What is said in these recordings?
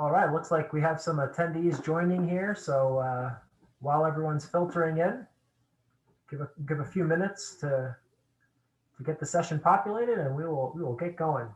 All right, looks like we have some attendees joining here. So while everyone's filtering in, give a few minutes to get the session populated, and we will get going.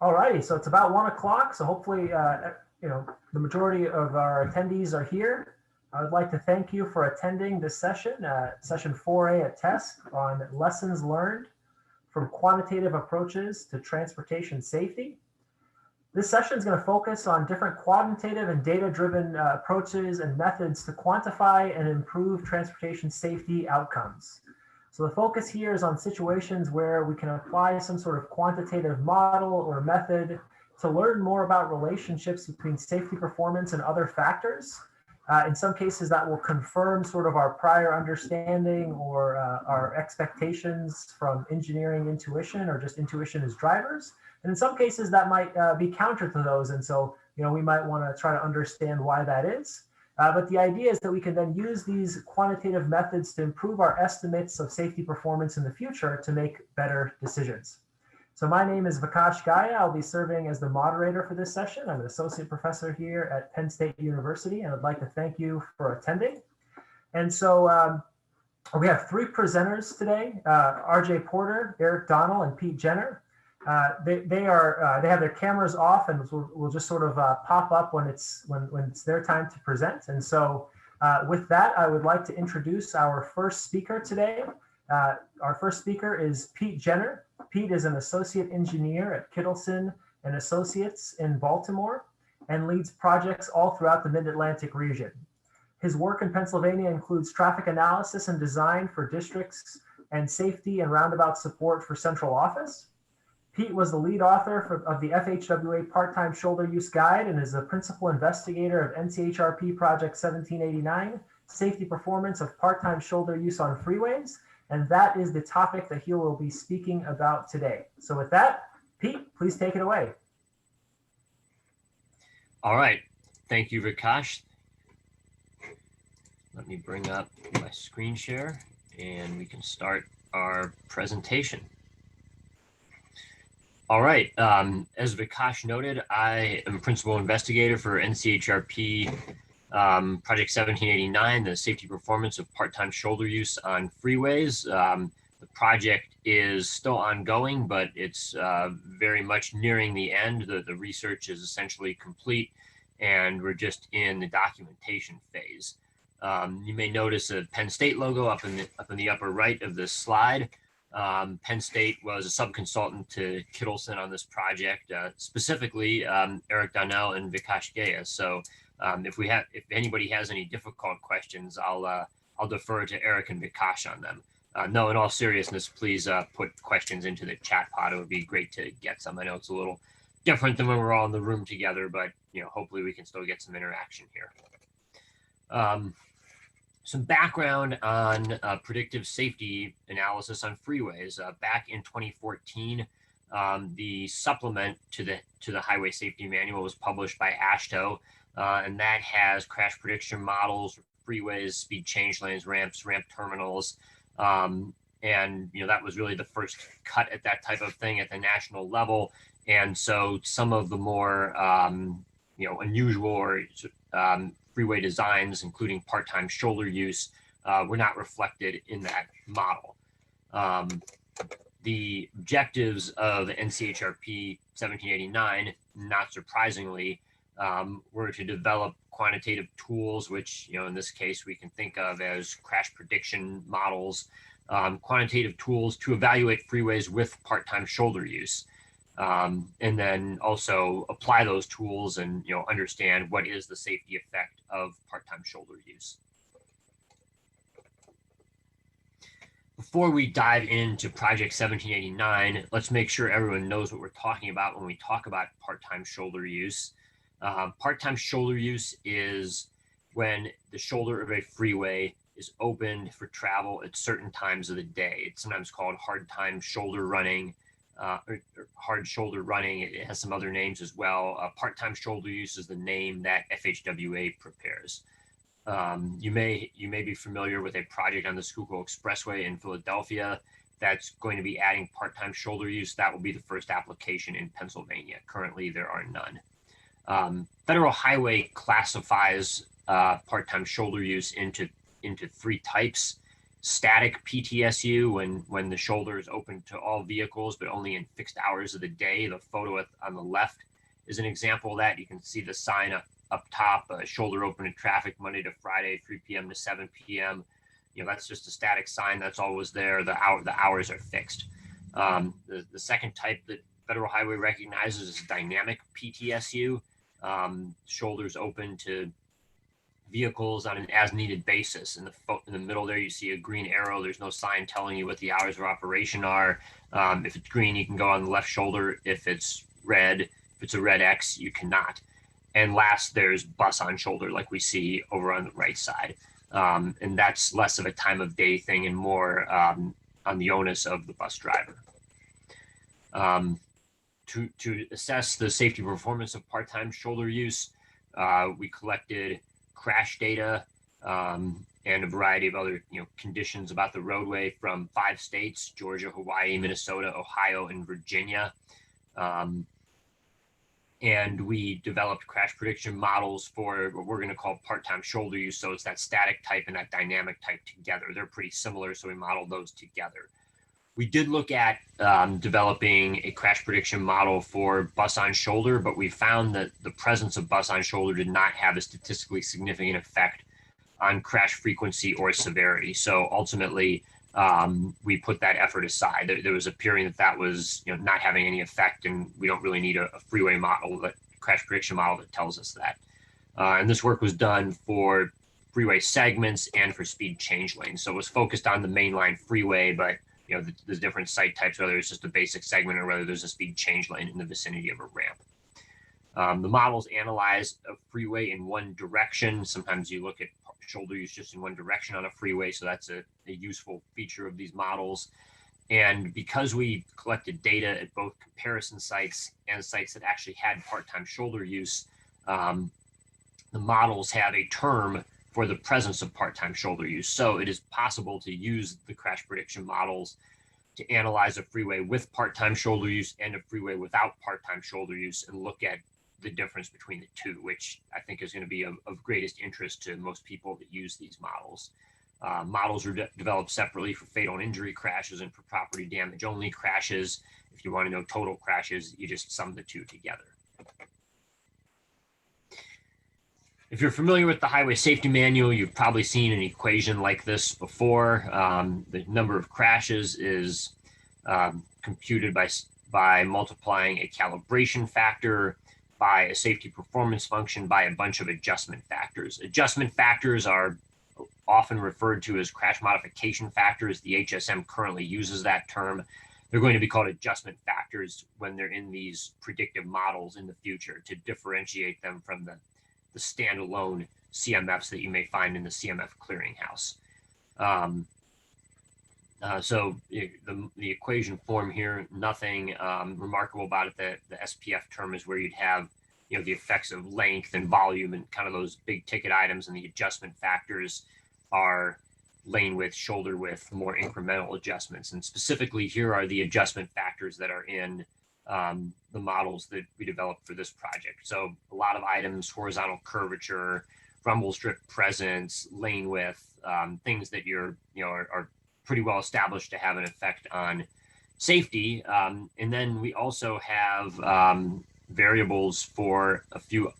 All righty, so it's about 1 o'clock. So hopefully, the majority of our attendees are here. I would like to thank you for attending this session, session 4A at TESC on lessons learned from quantitative approaches to transportation safety. This session is going to focus on different quantitative and data-driven approaches and methods to quantify and improve transportation safety outcomes. So the focus here is on situations where we can apply some sort of quantitative model or method to learn more about relationships between safety performance and other factors. In some cases, that will confirm sort of our prior understanding or our expectations from engineering intuition or just intuition as drivers. And in some cases, that might be counter to those. And so, we might want to try to understand why that is. But the idea is that we can then use these quantitative methods to improve our estimates of safety performance in the future to make better decisions. So my name is Vikash Gaya. I'll be serving as the moderator for this session. I'm an associate professor here at Penn State University, and I'd like to thank you for attending. And so we have 3 presenters today, RJ Porter, Eric Donnell, and Pete Jenner. They have their cameras off, and we'll just sort of pop up when it's their time to present. And so with that, I would like to introduce our first speaker today. Our first speaker is Pete Jenner. Pete is an associate engineer at Kittleson and Associates in Baltimore and leads projects all throughout the Mid-Atlantic region. His work in Pennsylvania includes traffic analysis and design for districts and safety and roundabout support for central office. Pete was the lead author of the FHWA Part-Time Shoulder Use Guide and is the principal investigator of NCHRP Project 1789, Safety Performance of Part-Time Shoulder Use on Freeways. And that is the topic that he will be speaking about today. So with that, Pete, please take it away. All right. Thank you, Vikash. Let me bring up my screen share and we can start our presentation. All right. As Vikash noted, I am a principal investigator for NCHRP Project 1789, the safety performance of part-time shoulder use on freeways. The project is still ongoing, but it's very much nearing the end. The research is essentially complete, and we're just in the documentation phase. You may notice a Penn State logo up in the upper right of this slide. Penn State was a sub-consultant to Kittleson on this project, specifically Eric Donnell and Vikash Gaya. So if anybody has any difficult questions, I'll defer to Eric and Vikash on them. No, in all seriousness, please put questions into the chat pod. It would be great to get some. I know it's a little different than when we're all in the room together, but hopefully we can still get some interaction here. Some background on predictive safety analysis on freeways. Back in 2014, the supplement to the Highway Safety Manual was published by AASHTO, and that has crash prediction models, freeways, speed change lanes, ramps, ramp terminals, and that was really the first cut at that type of thing at the national level. And so some of the more unusual or freeway designs, including part-time shoulder use, were not reflected in that model. The objectives of NCHRP 1789, not surprisingly, were to develop quantitative tools, which in this case we can think of as crash prediction models, quantitative tools to evaluate freeways with part-time shoulder use. And then also apply those tools and understand what is the safety effect of part-time shoulder use. Before we dive into Project 1789, let's make sure everyone knows what we're talking about when we talk about part-time shoulder use. Part-time shoulder use is when the shoulder of a freeway is opened for travel at certain times of the day. It's sometimes called hard time shoulder running. or hard shoulder running. It has some other names as well. Part-time shoulder use is the name that FHWA prepares. You may be familiar with a project on the Schuylkill Expressway in Philadelphia that's going to be adding part-time shoulder use. That will be the first application in Pennsylvania. Currently, there are none. Federal Highway classifies part-time shoulder use into three types. Static PTSU, when the shoulder is open to all vehicles, but only in fixed hours of the day. The photo on the left is an example of that. You can see the sign up top, shoulder open in traffic Monday to Friday, 3 p.m. to 7 p.m. That's just a static sign. That's always there. The hours are fixed. The second type that Federal Highway recognizes is dynamic PTSU. Shoulders open to vehicles on an as-needed basis. In the middle there, you see a green arrow. There's no sign telling you what the hours of operation are. If it's green, you can go on the left shoulder. If it's red, if it's a red X, you cannot. And last, there's bus on shoulder, like we see over on the right side. And that's less of a time of day thing and more on the onus of the bus driver. To assess the safety performance of part-time shoulder use, we collected crash data and a variety of other conditions about the roadway from 5 states: Georgia, Hawaii, Minnesota, Ohio, and Virginia. And we developed crash prediction models for what we're going to call part-time shoulder use. So it's that static type and that dynamic type together. They're pretty similar, so we modeled those together. We did look at developing a crash prediction model for bus on shoulder, but we found that the presence of bus on shoulder did not have a statistically significant effect on crash frequency or severity. So ultimately, we put that effort aside. There was a period that was not having any effect, and we don't really need a freeway model, crash prediction model that tells us that. And this work was done for freeway segments and for speed change lanes. So it was focused on the mainline freeway, but there's different site types, whether it's just a basic segment or whether there's a speed change lane in the vicinity of a ramp. The models analyze a freeway in one direction. Sometimes you look at shoulder use just in one direction on a freeway, so that's a useful feature of these models. And because we collected data at both comparison sites and sites that actually had part-time shoulder use, the models have a term for the presence of part-time shoulder use. So it is possible to use the crash prediction models to analyze a freeway with part-time shoulder use and a freeway without part-time shoulder use and look at the difference between the two, which I think is going to be of greatest interest to most people that use these models. Models are developed separately for fatal and injury crashes and for property damage only crashes. If you want to know total crashes, you just sum the two together. If you're familiar with the Highway Safety Manual, you've probably seen an equation like this before. The number of crashes is computed by multiplying a calibration factor by a safety performance function by a bunch of adjustment factors. Adjustment factors are often referred to as crash modification factors. The HSM currently uses that term. They're going to be called adjustment factors when they're in these predictive models in the future to differentiate them from the standalone CMFs that you may find in the CMF clearinghouse. So the equation form here, nothing remarkable about it. The SPF term is where you'd have the effects of length and volume and kind of those big ticket items, and the adjustment factors are lane width, shoulder width, more incremental adjustments. And specifically here are the adjustment factors that are in the models that we developed for this project. So a lot of items: horizontal curvature, rumble strip presence, lane width, things that are pretty well established to have an effect on safety. And then we also have variables for a few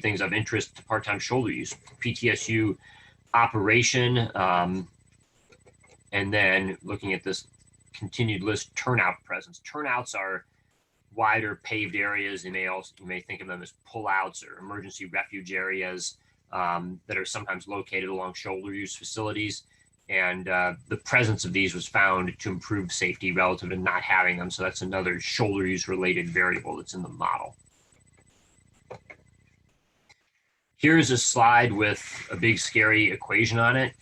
things of interest to part-time shoulder use: PTSU operation, and then looking at this continued list, turnout presence. Turnouts are wider paved areas. You may think of them as pullouts or emergency refuge areas that are sometimes located along shoulder use facilities. And the presence of these was found to improve safety relative to not having them. So that's another shoulder use related variable that's in the model. Here's a slide with a big scary equation on it.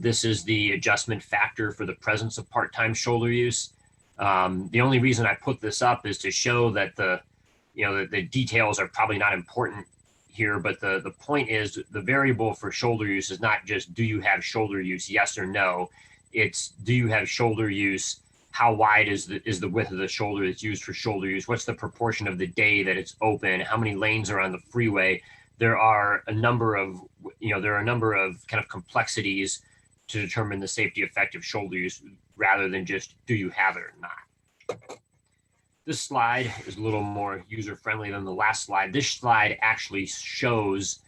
This is the adjustment factor for the presence of part-time shoulder use. The only reason I put this up is to show that the details are probably not important here, but the point is the variable for shoulder use is not just do you have shoulder use, yes or no. It's do you have shoulder use, how wide is the width of the shoulder that's used for shoulder use, what's the proportion of the day that it's open, how many lanes are on the freeway. There are a number of kind of complexities to determine the safety effect of shoulder use rather than just do you have it or not. This slide is a little more user-friendly than the last slide. This slide actually shows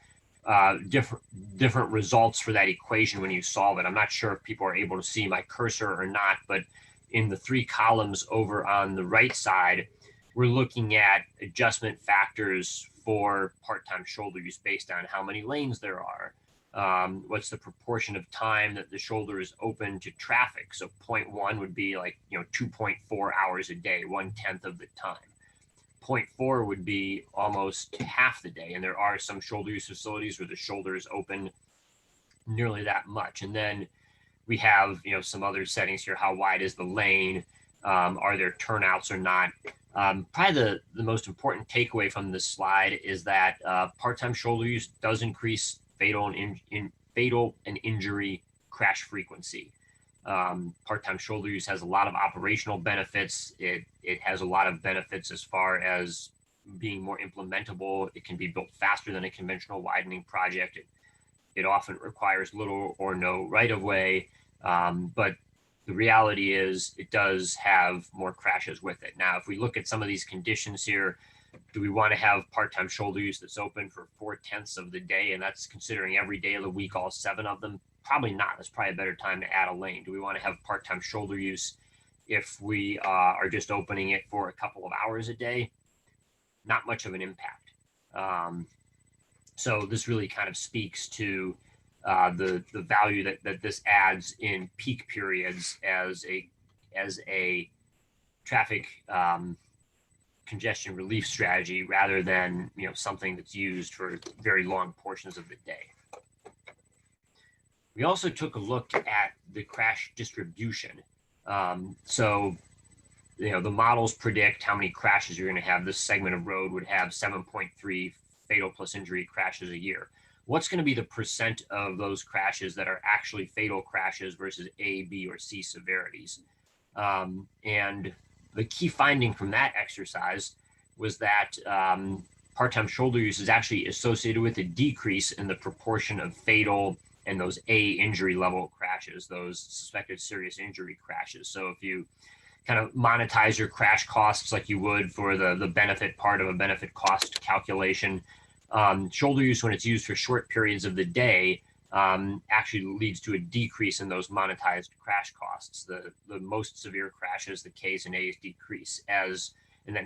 different results for that equation when you solve it. I'm not sure if people are able to see my cursor or not, but in the 3 columns over on the right side, we're looking at adjustment factors for part-time shoulder use based on how many lanes there are. What's the proportion of time that the shoulder is open to traffic? So 0.1 would be like 2.4 hours a day, 1/10 of the time. 0.4 would be almost half the day, and there are some shoulder use facilities where the shoulder is open nearly that much. And then we have some other settings here. How wide is the lane? Are there turnouts or not? Probably the most important takeaway from this slide is that part-time shoulder use does increase fatal and injury crash frequency. Part-time shoulder use has a lot of operational benefits. It has a lot of benefits as far as being more implementable. It can be built faster than a conventional widening project. It often requires little or no right-of-way, but the reality is it does have more crashes with it. Now, if we look at some of these conditions here, do we want to have part-time shoulder use that's open for 4/10 of the day? And that's considering every day of the week, all 7 of them? Probably not. That's probably a better time to add a lane. Do we want to have part-time shoulder use if we are just opening it for a couple of hours a day? Not much of an impact. So this really kind of speaks to the value that this adds in peak periods as a traffic congestion relief strategy rather than something that's used for very long portions of the day. We also took a look at the crash distribution. So the models predict how many crashes you're going to have. This segment of road would have 7.3 fatal plus injury crashes a year. What's going to be the percent of those crashes that are actually fatal crashes versus A, B, or C severities? And the key finding from that exercise was that part-time shoulder use is actually associated with a decrease in the proportion of fatal and those A injury level crashes, those suspected serious injury crashes. So if you kind of monetize your crash costs like you would for the benefit part of a benefit cost calculation, shoulder use, when it's used for short periods of the day, actually leads to a decrease in those monetized crash costs. The most severe crashes, the Ks and As decrease and then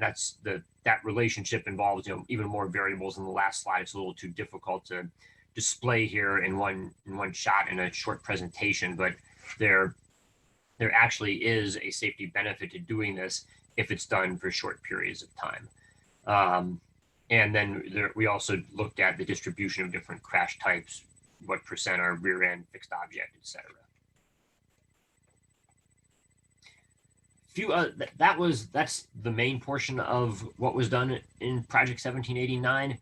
that relationship involves even more variables in the last slide. It's a little too difficult to display here in one shot in a short presentation, but there actually is a safety benefit to doing this if it's done for short periods of time. And then we also looked at the distribution of different crash types, what percent are rear end, fixed object, etc. That's the main portion of what was done in Project 1789.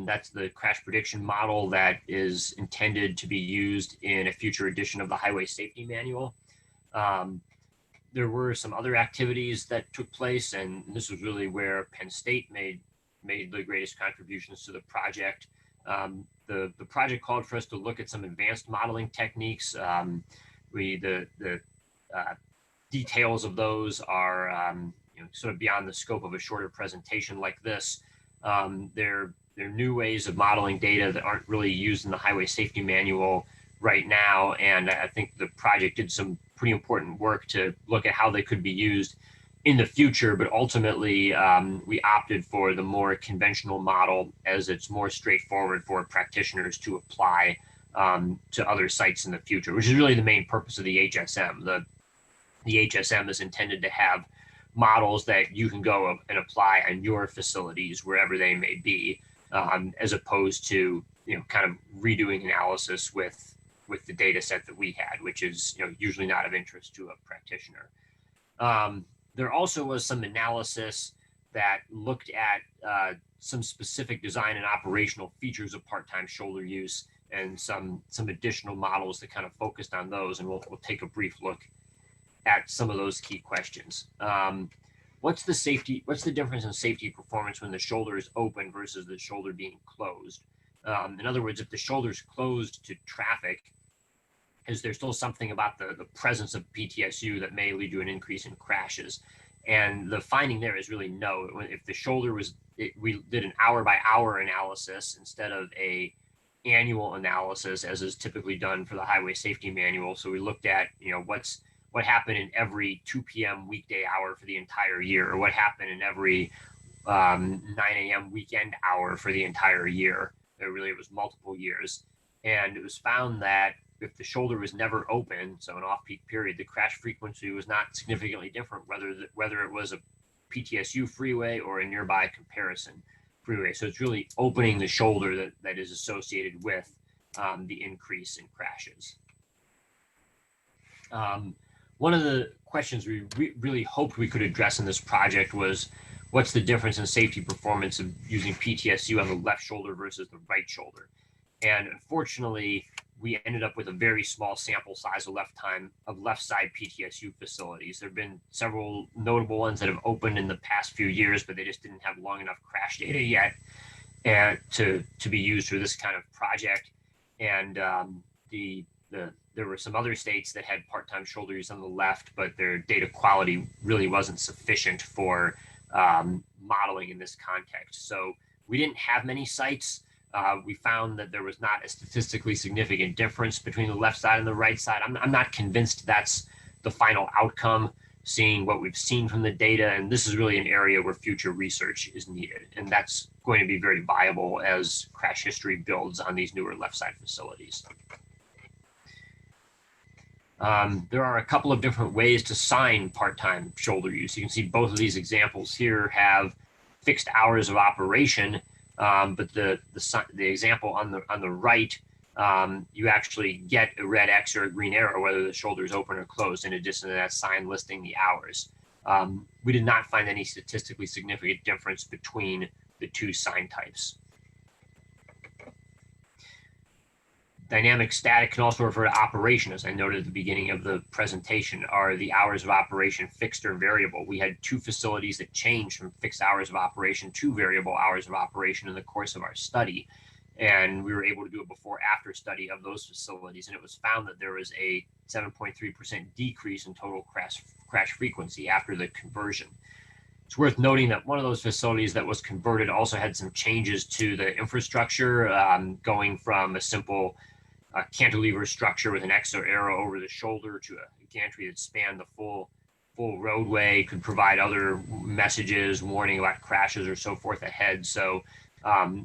That's the crash prediction model that is intended to be used in a future edition of the Highway Safety Manual. There were some other activities that took place, and this was really where Penn State made the greatest contributions to the project. The project called for us to look at some advanced modeling techniques. The details of those are sort of beyond the scope of a shorter presentation like this. They're new ways of modeling data that aren't really used in the Highway Safety Manual right now, and I think the project did some pretty important work to look at how they could be used in the future, but ultimately we opted for the more conventional model as it's more straightforward for practitioners to apply to other sites in the future, which is really the main purpose of the HSM. The HSM is intended to have models that you can go and apply on your facilities wherever they may be, as opposed to kind of redoing analysis with the data set that we had, which is usually not of interest to a practitioner. There also was some analysis that looked at some specific design and operational features of part-time shoulder use, and some additional models that kind of focused on those. And we'll take a brief look at some of those key questions. What's the difference in safety performance when the shoulder is open versus the shoulder being closed? In other words, if the shoulder is closed to traffic, is there still something about the presence of PTSU that may lead to an increase in crashes? And the finding there is really no. If the shoulder was, we did an hour by hour analysis instead of a annual analysis, as is typically done for the highway safety manual. So we looked at, what happened in every 2 p.m. weekday hour for the entire year, or what happened in every 9 a.m. weekend hour for the entire year. It was multiple years. And it was found that if the shoulder was never open, so an off-peak period, the crash frequency was not significantly different, whether it was a PTSU freeway or a nearby comparison freeway. So it's really opening the shoulder that is associated with the increase in crashes. One of the questions we really hoped we could address in this project was, what's the difference in safety performance of using PTSU on the left shoulder versus the right shoulder? And unfortunately, we ended up with a very small sample size of left side PTSU facilities. There have been several notable ones that have opened in the past few years, but they just didn't have long enough crash data yet and to be used for this kind of project. And there were some other states that had part-time shoulder use on the left, but their data quality really wasn't sufficient for modeling in this context. So we didn't have many sites. We found that there was not a statistically significant difference between the left side and the right side. I'm not convinced that's the final outcome, seeing what we've seen from the data. And this is really an area where future research is needed. And that's going to be very viable as crash history builds on these newer left side facilities. There are a couple of different ways to sign part-time shoulder use. You can see both of these examples here have fixed hours of operation. But the example on the right, you actually get a red X or a green arrow whether the shoulder is open or closed, in addition to that sign listing the hours. We did not find any statistically significant difference between the two sign types. Dynamic static can also refer to operation, as I noted at the beginning of the presentation. Are the hours of operation fixed or variable? We had two facilities that changed from fixed hours of operation to variable hours of operation in the course of our study. And we were able to do a before-after study of those facilities. And it was found that there was a 7.3% decrease in total crash frequency after the conversion. It's worth noting that one of those facilities that was converted also had some changes to the infrastructure, going from a simple cantilever structure with an X or arrow over the shoulder to a gantry that spanned the full roadway, could provide other messages, warning about crashes or so forth ahead. So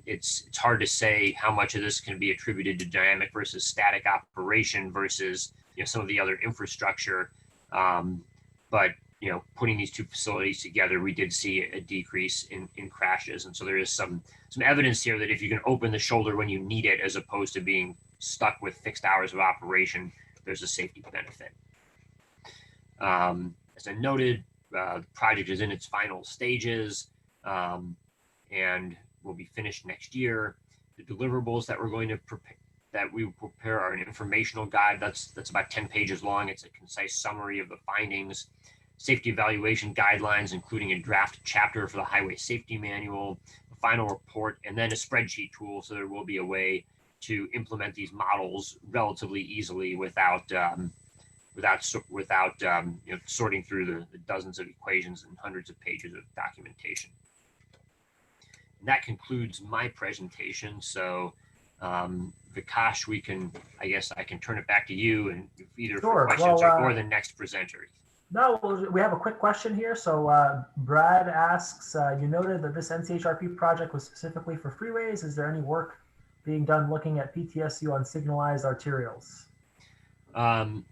it's hard to say how much of this can be attributed to dynamic versus static operation versus some of the other infrastructure. But putting these two facilities together, we did see a decrease in crashes. And so there is some evidence here that if you can open the shoulder when you need it, as opposed to being stuck with fixed hours of operation, there's a safety benefit. As I noted, the project is in its final stages and will be finished next year. The deliverables that we're going to prepare are an informational guide that's about 10 pages long. It's a concise summary of the findings, safety evaluation guidelines, including a draft chapter for the highway safety manual, a final report, and then a spreadsheet tool. So there will be a way to implement these models relatively easily without sorting through the dozens of equations and hundreds of pages of documentation. And that concludes my presentation. So Vikash, I can turn it back to you, and either for questions or the next presenter. No, we have a quick question here. So Brad asks, you noted that this NCHRP project was specifically for freeways. Is there any work being done looking at PTSU on signalized arterials?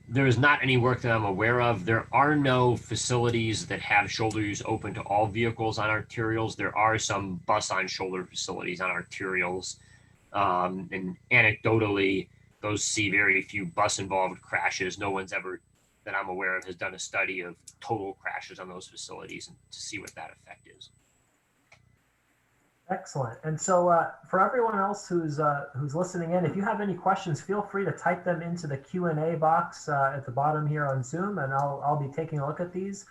There is not any work that I'm aware of. There are no facilities that have shoulder use open to all vehicles on arterials. There are some bus on shoulder facilities on arterials. And anecdotally, those see very few bus involved crashes. No one's ever that I'm aware of has done a study of total crashes on those facilities and to see what that effect is. Excellent. And so for everyone else who's listening in, if you have any questions, feel free to type them into the Q&A box at the bottom here on Zoom, and I'll be taking a look at these.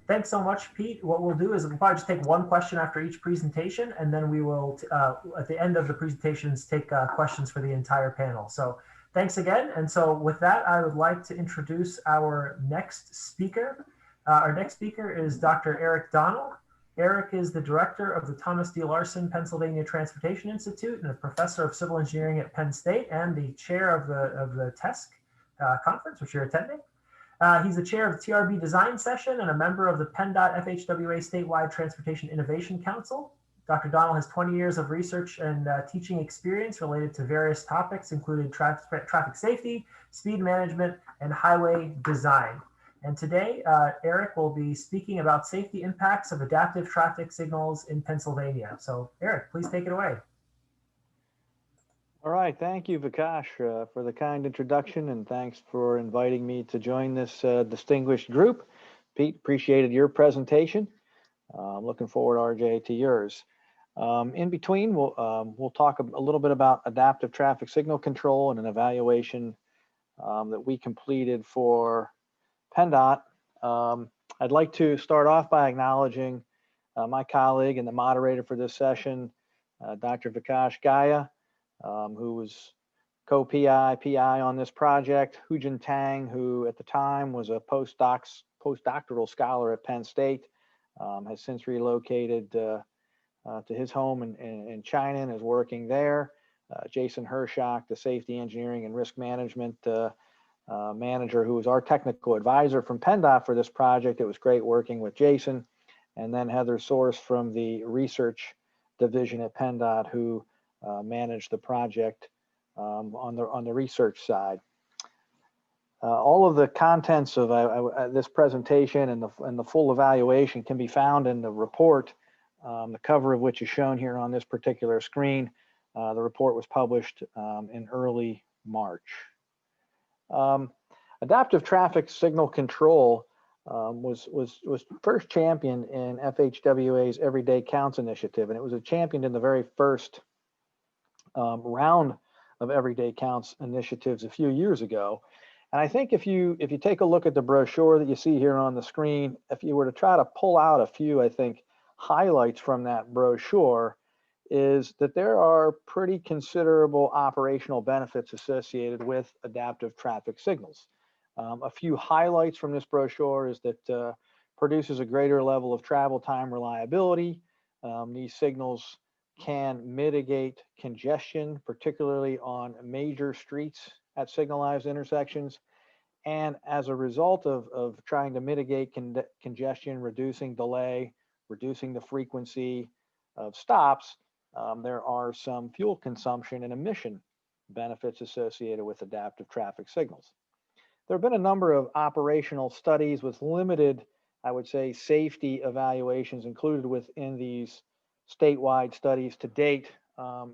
Thanks so much, Pete. What we'll do is we'll probably just take one question after each presentation, and then we will, at the end of the presentations, take questions for the entire panel. So thanks again. And so with that, I would like to introduce our next speaker. Our next speaker is Dr. Eric Donnell. Eric is the director of the Thomas D. Larson Pennsylvania Transportation Institute and a professor of civil engineering at Penn State and the chair of the TESC conference, which you're attending. He's the chair of the TRB Design Session and a member of the PennDOT FHWA Statewide Transportation Innovation Council. Dr. Donnell has 20 years of research and teaching experience related to various topics, including traffic safety, speed management, and highway design. And today, Eric will be speaking about safety impacts of adaptive traffic signals in Pennsylvania. So Eric, please take it away. All right, thank you, Vikash, for the kind introduction, and thanks for inviting me to join this distinguished group. Pete, appreciated your presentation. I'm looking forward, RJ, to yours. In between, we'll talk a little bit about adaptive traffic signal control and an evaluation that we completed for PennDOT. I'd like to start off by acknowledging my colleague and the moderator for this session, Dr. Vikash Gaya, who was PI on this project, Hujin Tang, who at the time was a postdoctoral scholar at Penn State, has since relocated to his home in China and is working there. Jason Hershak, the safety engineering and risk management manager, who was our technical advisor from PennDOT for this project. It was great working with Jason. And then Heather Source from the research division at PennDOT, who managed the project on the research side. All of the contents of this presentation and the full evaluation can be found in the report, the cover of which is shown here on this particular screen. The report was published in early March. Adaptive traffic signal control was first championed in FHWA's Everyday Counts initiative, and it was championed in the very first round of Everyday Counts initiatives a few years ago. And I think if you take a look at the brochure that you see here on the screen, if you were to try to pull out a few, I think, highlights from that brochure, is that there are pretty considerable operational benefits associated with adaptive traffic signals. A few highlights from this brochure is that produces a greater level of travel time reliability. These signals can mitigate congestion, particularly on major streets at signalized intersections. And as a result of trying to mitigate congestion, reducing delay, reducing the frequency of stops, there are some fuel consumption and emission benefits associated with adaptive traffic signals. There have been a number of operational studies with limited, I would say, safety evaluations included within these statewide studies to date.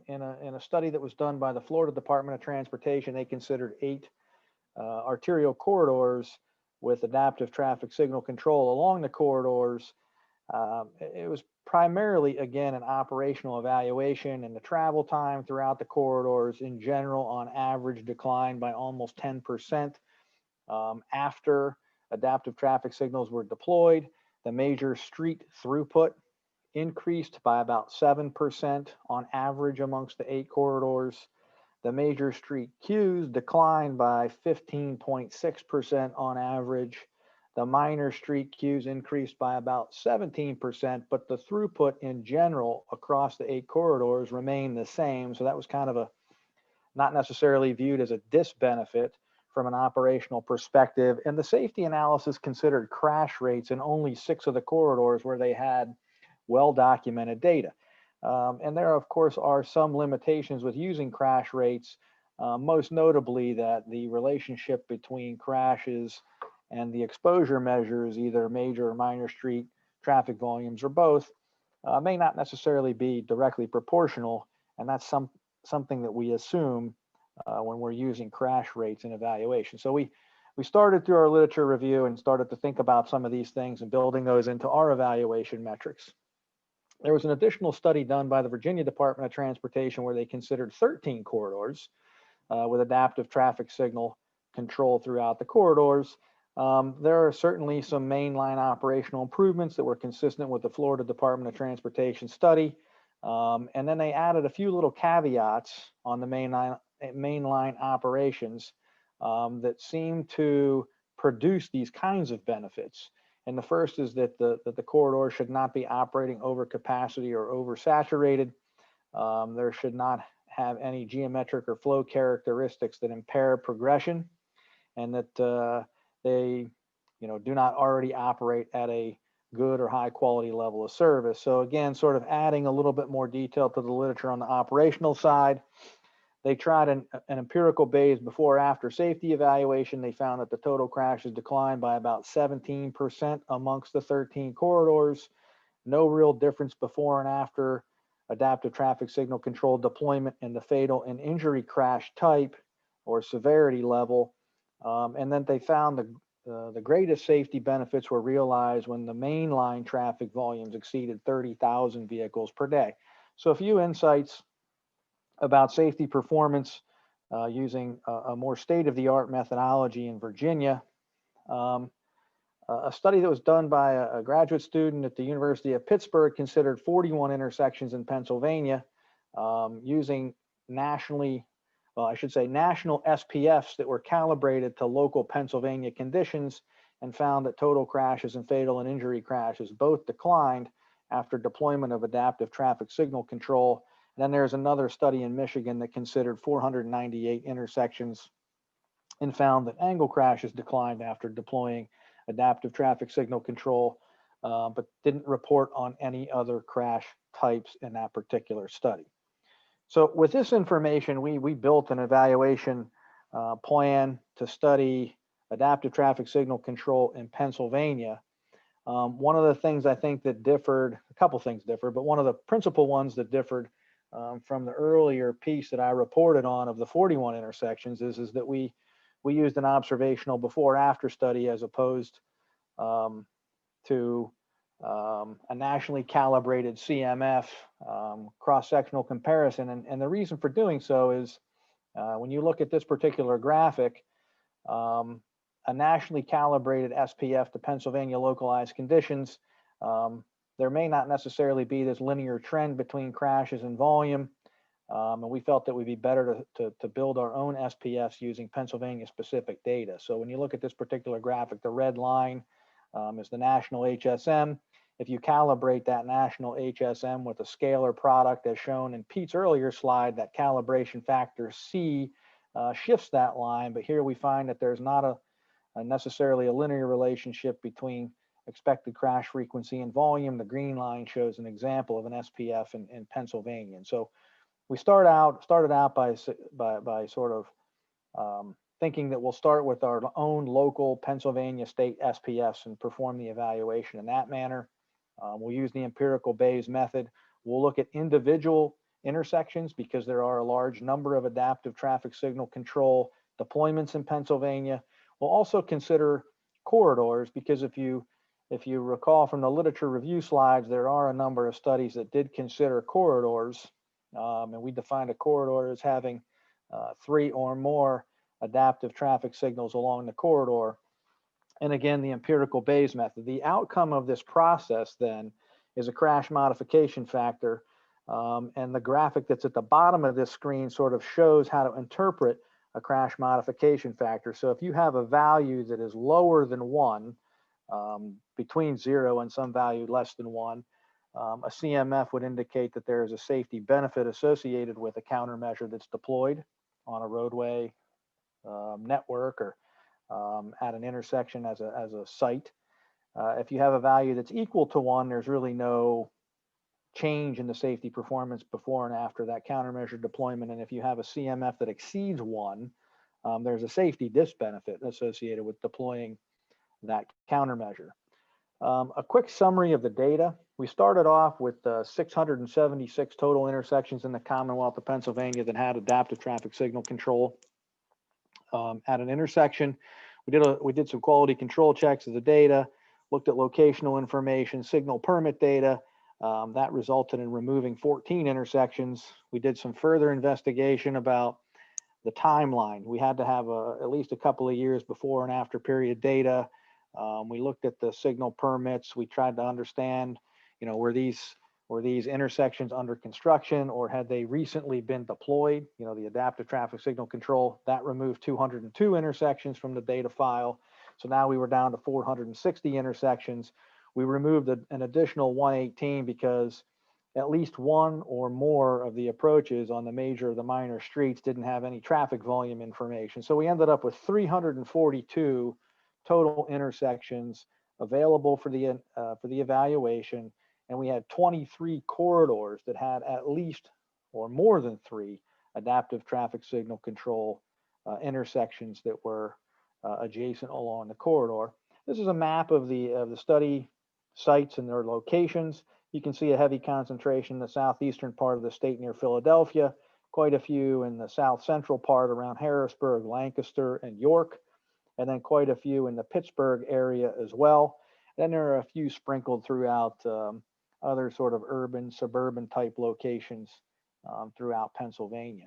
In a study that was done by the Florida Department of Transportation, they considered 8 arterial corridors with adaptive traffic signal control along the corridors. It was primarily, again, an operational evaluation, and the travel time throughout the corridors in general on average declined by almost 10% after adaptive traffic signals were deployed. The major street throughput increased by about 7% on average amongst the 8 corridors. The major street queues declined by 15.6% on average. The minor street queues increased by about 17%, but the throughput in general across the 8 corridors remained the same. So that was kind of not necessarily viewed as a disbenefit from an operational perspective. And the safety analysis considered crash rates in only 6 of the corridors where they had well-documented data. And there, of course, are some limitations with using crash rates, most notably that the relationship between crashes and the exposure measures, either major or minor street traffic volumes or both, may not necessarily be directly proportional. And that's something that we assume when we're using crash rates in evaluation. So we we started through our literature review and started to think about some of these things and building those into our evaluation metrics. There was an additional study done by the Virginia Department of Transportation where they considered 13 corridors with adaptive traffic signal control throughout the corridors. There are certainly some mainline operational improvements that were consistent with the Florida Department of Transportation study. And then they added a few little caveats on the mainline operations that seem to produce these kinds of benefits. And the first is that the corridor should not be operating over capacity or oversaturated. There should not have any geometric or flow characteristics that impair progression, and that they do not already operate at a good or high quality level of service. So again, sort of adding a little bit more detail to the literature on the operational side. They tried an empirical based before after safety evaluation. They found that the total crashes declined by about 17% amongst the 13 corridors. No real difference before and after adaptive traffic signal control deployment in the fatal and injury crash type or severity level. And then they found the greatest safety benefits were realized when the mainline traffic volumes exceeded 30,000 vehicles per day. So a few insights about safety performance using a more state-of-the-art methodology in Virginia. A study that was done by a graduate student at the University of Pittsburgh considered 41 intersections in Pennsylvania using national SPFs that were calibrated to local Pennsylvania conditions, and found that total crashes and fatal and injury crashes both declined after deployment of adaptive traffic signal control. And then there's another study in Michigan that considered 498 intersections and found that angle crashes declined after deploying adaptive traffic signal control, but didn't report on any other crash types in that particular study. So with this information, we built an evaluation plan to study adaptive traffic signal control in Pennsylvania. One of the things I think that differed, a couple things differed, but one of the principal ones that differed from the earlier piece that I reported on of the 41 intersections is that we used an observational before after study as opposed to a nationally calibrated CMF cross-sectional comparison. And the reason for doing so is when you look at this particular graphic, a nationally calibrated SPF to Pennsylvania localized conditions, there may not necessarily be this linear trend between crashes and volume. And we felt that it would be better to build our own SPFs using Pennsylvania specific data. So when you look at this particular graphic, the red line is the national HSM. If you calibrate that national HSM with a scalar product as shown in Pete's earlier slide, that calibration factor C shifts that line. But here we find that there's not a necessarily a linear relationship between expected crash frequency and volume. The green line shows an example of an SPF in Pennsylvania. And so we started out by sort of thinking that we'll start with our own local Pennsylvania state SPFs and perform the evaluation in that manner. We'll use the empirical Bayes method. We'll look at individual intersections because there are a large number of adaptive traffic signal control deployments in Pennsylvania. We'll also consider corridors because if you recall from the literature review slides, there are a number of studies that did consider corridors. And we defined a corridor as having 3 or more adaptive traffic signals along the corridor. And again, the empirical Bayes method. The outcome of this process then is a crash modification factor. And the graphic that's at the bottom of this screen sort of shows how to interpret a crash modification factor. So if you have a value that is lower than 1, between 0 and some value less than 1, a CMF would indicate that there is a safety benefit associated with a countermeasure that's deployed on a roadway network or at an intersection as a site. If you have a value that's equal to 1, there's really no change in the safety performance before and after that countermeasure deployment. And if you have a CMF that exceeds 1, there's a safety disbenefit associated with deploying that countermeasure. A quick summary of the data. We started off with 676 total intersections in the Commonwealth of Pennsylvania that had adaptive traffic signal control. At an intersection, We did some quality control checks of the data, looked at locational information, signal permit data. That resulted in removing 14 intersections. We did some further investigation about the timeline. We had to have at least a couple of years before and after period data. We looked at the signal permits. We tried to understand, were these intersections under construction, or had they recently been deployed? The adaptive traffic signal control, that removed 202 intersections from the data file. So now we were down to 460 intersections. We removed an additional 118 because at least one or more of the approaches on the major or the minor streets didn't have any traffic volume information. So we ended up with 342 total intersections available for the evaluation, and we had 23 corridors that had at least or more than 3 adaptive traffic signal control intersections that were adjacent along the corridor. This is a map of the study sites and their locations. You can see a heavy concentration in the southeastern part of the state near Philadelphia, quite a few in the south central part around Harrisburg, Lancaster, and York, and then quite a few in the Pittsburgh area as well. Then there are a few sprinkled throughout other sort of urban, suburban type locations throughout Pennsylvania.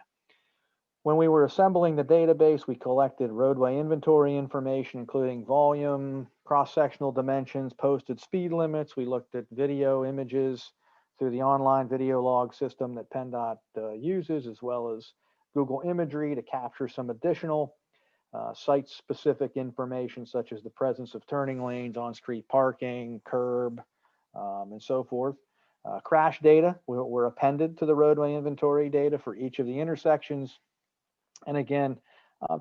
When we were assembling the database, we collected roadway inventory information, including volume, cross-sectional dimensions, posted speed limits. We looked at video images through the online video log system that PennDOT uses, as well as Google imagery to capture some additional site-specific information, such as the presence of turning lanes, on-street parking, curb, and so forth. Crash data were appended to the roadway inventory data for each of the intersections. And again,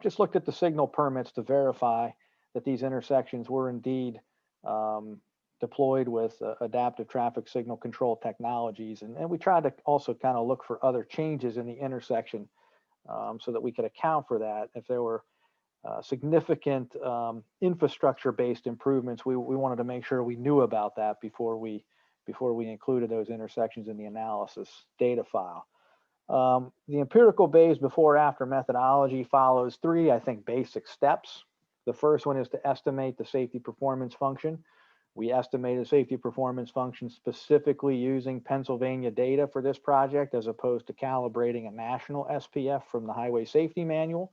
just looked at the signal permits to verify that these intersections were indeed deployed with adaptive traffic signal control technologies. And we tried to also kind of look for other changes in the intersection so that we could account for that. If there were significant infrastructure-based improvements, we wanted to make sure we knew about that before we included those intersections in the analysis data file. The empirical Bayes before-after methodology follows 3, I think, basic steps. The first one is to estimate the safety performance function. We estimated safety performance function specifically using Pennsylvania data for this project, as opposed to calibrating a national SPF from the Highway Safety Manual.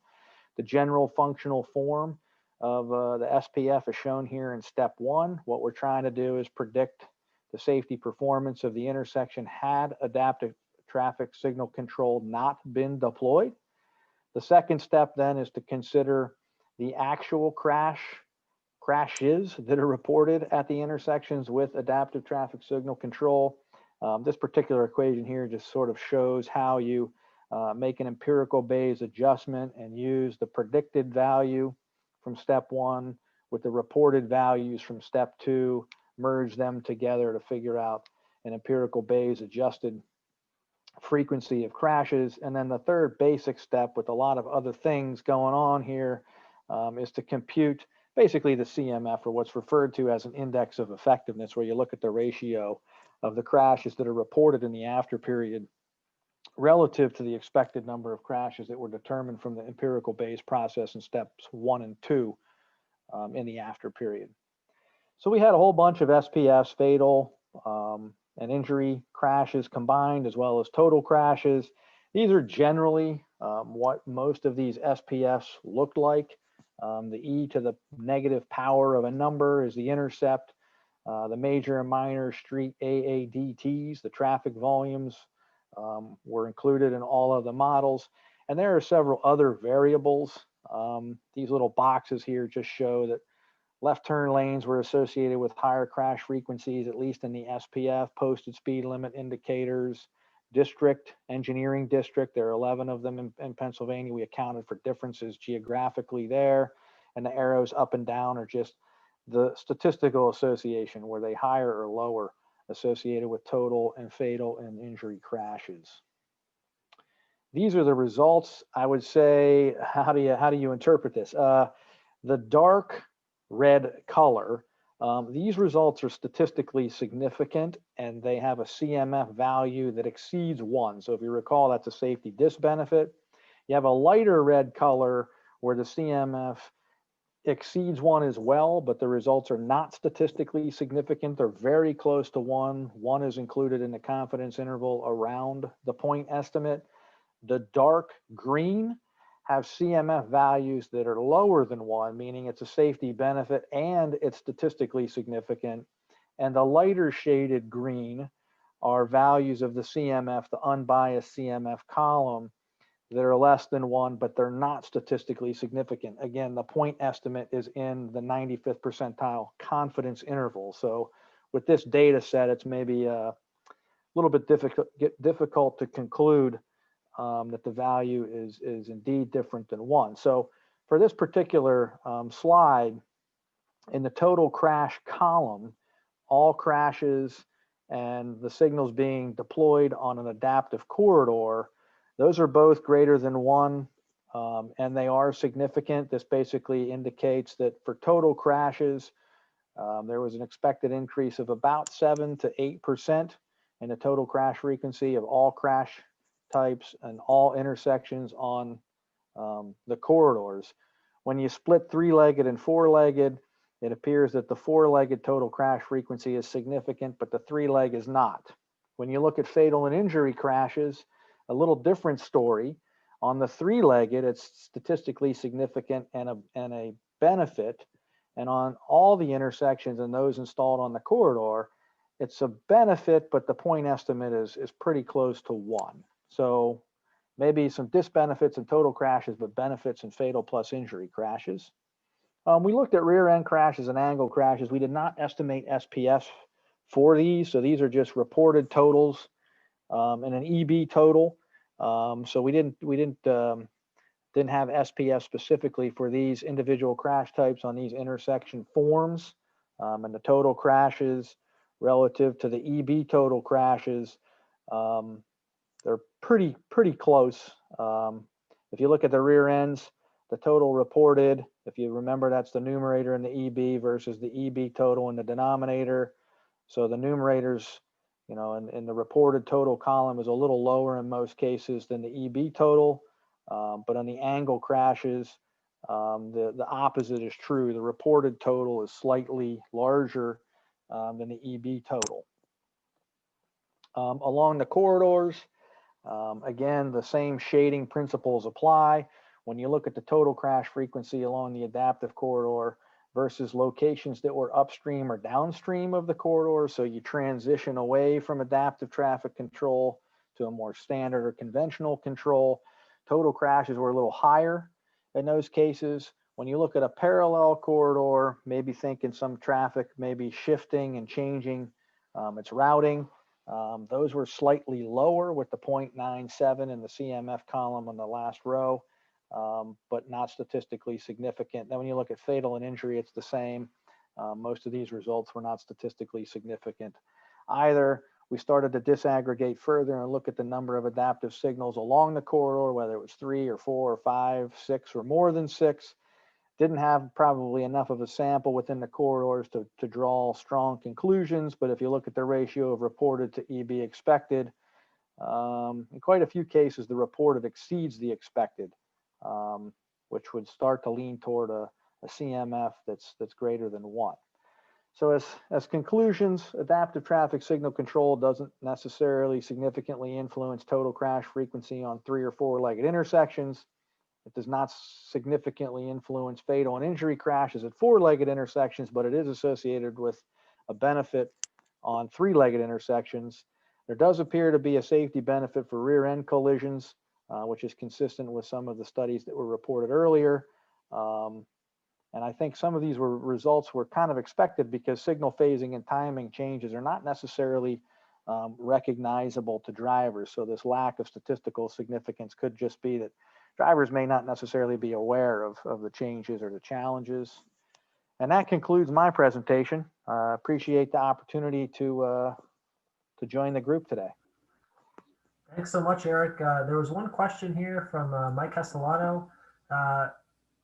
The general functional form of the SPF is shown here in step 1. What we're trying to do is predict the safety performance of the intersection had adaptive traffic signal control not been deployed. The second step then is to consider the actual crashes that are reported at the intersections with adaptive traffic signal control. This particular equation here just sort of shows how you make an empirical Bayes adjustment and use the predicted value from step 1 with the reported values from step 2, merge them together to figure out an empirical Bayes adjusted frequency of crashes. And then the third basic step, with a lot of other things going on here, is to compute basically the CMF, or what's referred to as an index of effectiveness, where you look at the ratio of the crashes that are reported in the after period relative to the expected number of crashes that were determined from the empirical Bayes process in steps 1 and 2 in the after period. So we had a whole bunch of SPFs, fatal and injury crashes combined, as well as total crashes. These are generally what most of these SPFs looked like. The e to the negative power of a number is the intercept. The major and minor street AADTs, the traffic volumes, were included in all of the models. And there are several other variables. These little boxes here just show that left turn lanes were associated with higher crash frequencies, at least in the SPF, posted speed limit indicators, district, engineering district. There are 11 of them in Pennsylvania. We accounted for differences geographically there. And the arrows up and down are just the statistical association, were they higher or lower associated with total and fatal and injury crashes. These are the results. I would say, how do you interpret this? The dark red color, these results are statistically significant, and they have a CMF value that exceeds 1. So if you recall, that's a safety disbenefit. You have a lighter red color where the CMF exceeds 1 as well, but the results are not statistically significant. They're very close to 1. 1 is included in the confidence interval around the point estimate. The dark green have CMF values that are lower than 1, meaning it's a safety benefit and it's statistically significant. And the lighter shaded green are values of the CMF, the unbiased CMF column, that are less than 1, but they're not statistically significant. Again, the point estimate is in the 95th percentile confidence interval. So with this data set, it's maybe a little bit difficult to conclude that the value is indeed different than 1. So for this particular slide, in the total crash column, all crashes and the signals being deployed on an adaptive corridor, those are both greater than 1, and they are significant. This basically indicates that for total crashes, there was an expected increase of about 7 to 8% in the total crash frequency of all crash types and all intersections on the corridors. When you split 3-legged and 4-legged, it appears that the 4-legged total crash frequency is significant, but the 3-leg is not. When you look at fatal and injury crashes, a little different story. On the 3-legged, it's statistically significant and a benefit. And on all the intersections and those installed on the corridor, it's a benefit, but the point estimate is pretty close to 1. So maybe some disbenefits in total crashes, but benefits in fatal plus injury crashes. We looked at rear end crashes and angle crashes. We did not estimate SPS for these. So these are just reported totals and an EB total. So we didn't have SPS specifically for these individual crash types on these intersection forms, and the total crashes relative to the EB total crashes, they're pretty close. If you look at the rear ends, the total reported, if you remember, that's the numerator in the EB versus the EB total in the denominator. So the numerators, you know, in the reported total column is a little lower in most cases than the EB total. But on the angle crashes, the opposite is true. The reported total is slightly larger than the EB total. Along the corridors, again, the same shading principles apply. When you look at the total crash frequency along the adaptive corridor versus locations that were upstream or downstream of the corridor, so you transition away from adaptive traffic control to a more standard or conventional control, total crashes were a little higher in those cases. When you look at a parallel corridor, maybe thinking some traffic maybe shifting and changing its routing, those were slightly lower with the 0.97 in the CMF column on the last row, but not statistically significant. Then when you look at fatal and injury, it's the same. Most of these results were not statistically significant either. We started to disaggregate further and look at the number of adaptive signals along the corridor, whether it was 3 or 4 or 5, 6 or more than 6. Didn't have probably enough of a sample within the corridors to draw strong conclusions, but if you look at the ratio of reported to EB expected, in quite a few cases, the reported exceeds the expected, which would start to lean toward a CMF that's greater than 1. So as conclusions, adaptive traffic signal control doesn't necessarily significantly influence total crash frequency on 3 or 4-legged intersections. It does not significantly influence fatal and injury crashes at 4-legged intersections, but it is associated with a benefit on 3-legged intersections. There does appear to be a safety benefit for rear end collisions, which is consistent with some of the studies that were reported earlier. And I think some of these results were kind of expected because signal phasing and timing changes are not necessarily recognizable to drivers. So this lack of statistical significance could just be that drivers may not necessarily be aware of the changes or the challenges. And that concludes my presentation. Appreciate the opportunity to join the group today. Thanks so much, Eric. There was one question here from Mike Castellano.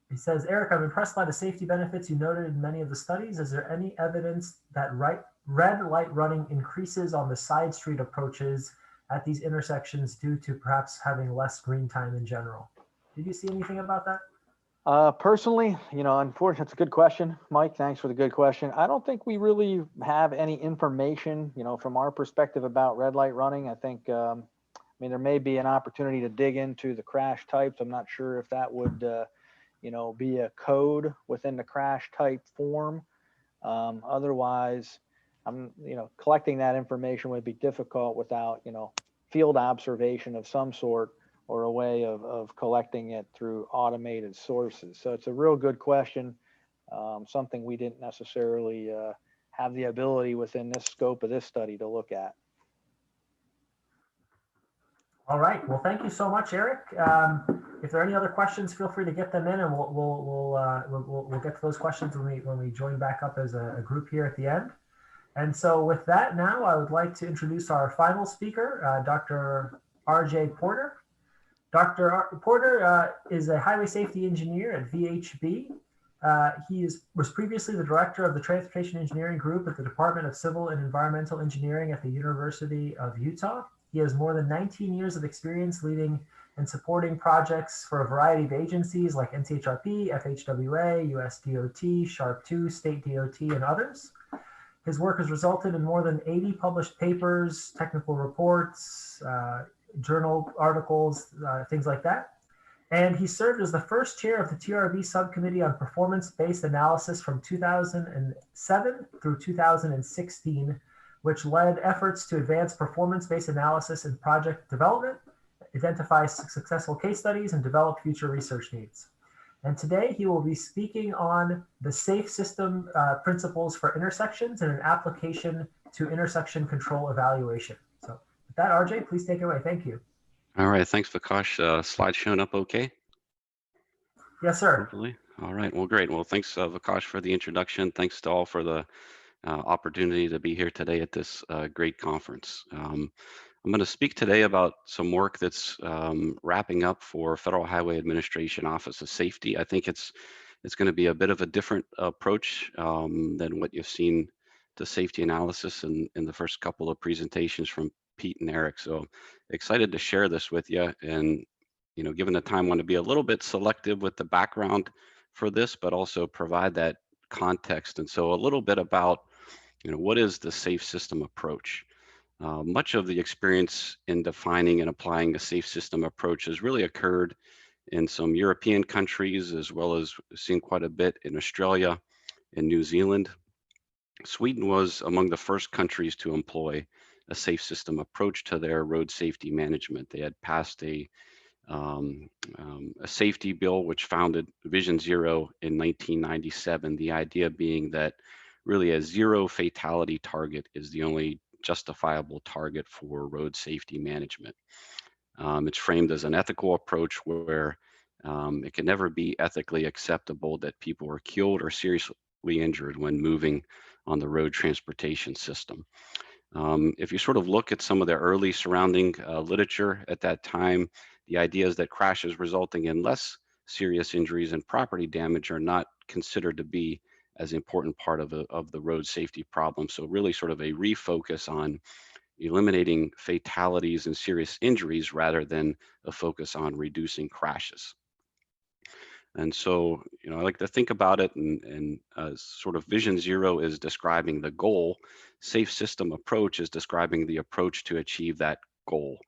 He says, Eric, I'm impressed by the safety benefits you noted in many of the studies. Is there any evidence that red light running increases on the side street approaches at these intersections due to perhaps having less green time in general? Did you see anything about that? Personally, unfortunately, it's a good question, Mike. Thanks for the good question. I don't think we really have any information, from our perspective about red light running. I think, there may be an opportunity to dig into the crash types. I'm not sure if that would, be a code within the crash type form. Otherwise, collecting that information would be difficult without, field observation of some sort, or a way of collecting it through automated sources. So it's a real good question, something we didn't necessarily have the ability within this scope of this study to look at. All right. Well, thank you so much, Eric. If there are any other questions, feel free to get them in, and we'll get to those questions when we join back up as a group here at the end. And so with that, now I would like to introduce our final speaker, Dr. R.J. Porter. Dr. Porter is a highway safety engineer at VHB. He was previously the director of the Transportation Engineering Group at the Department of Civil and Environmental Engineering at the University of Utah. He has more than 19 years of experience leading and supporting projects for a variety of agencies like NCHRP, FHWA, US DOT, SHARP 2, State DOT, and others. His work has resulted in more than 80 published papers, technical reports, journal articles, things like that. And he served as the first chair of the TRB subcommittee on performance-based analysis from 2007 through 2016, which led efforts to advance performance-based analysis in project development, identify successful case studies, and develop future research needs. And today he will be speaking on the safe system principles for intersections and an application to intersection control evaluation. So with that, RJ, please take it away. Thank you. All right, thanks, Vikash. Slide showing up okay? Yes, sir. Hopefully. All right, well, great. Well, thanks, Vikash, for the introduction. Thanks to all for the opportunity to be here today at this great conference. I'm going to speak today about some work that's wrapping up for Federal Highway Administration Office of Safety. I think it's going to be a bit of a different approach than what you've seen to safety analysis in the first couple of presentations from Pete and Eric. So excited to share this with you, and given the time, I want to be a little bit selective with the background for this, but also provide that context. And so a little bit about what is the safe system approach. Much of the experience in defining and applying a safe system approach has really occurred in some European countries, as well as seen quite a bit in Australia and New Zealand. Sweden was among the first countries to employ a safe system approach to their road safety management. They had passed a safety bill which founded Vision Zero in 1997, the idea being that really a zero fatality target is the only justifiable target for road safety management. It's framed as an ethical approach where it can never be ethically acceptable that people are killed or seriously injured when moving on the road transportation system. If you sort of look at some of the early surrounding literature at that time, the idea is that crashes resulting in less serious injuries and property damage are not considered to be as important part of the road safety problem. So really sort of a refocus on eliminating fatalities and serious injuries rather than a focus on reducing crashes. And so, I like to think about it and sort of Vision Zero is describing the goal. Safe system approach is describing the approach to achieve that goal.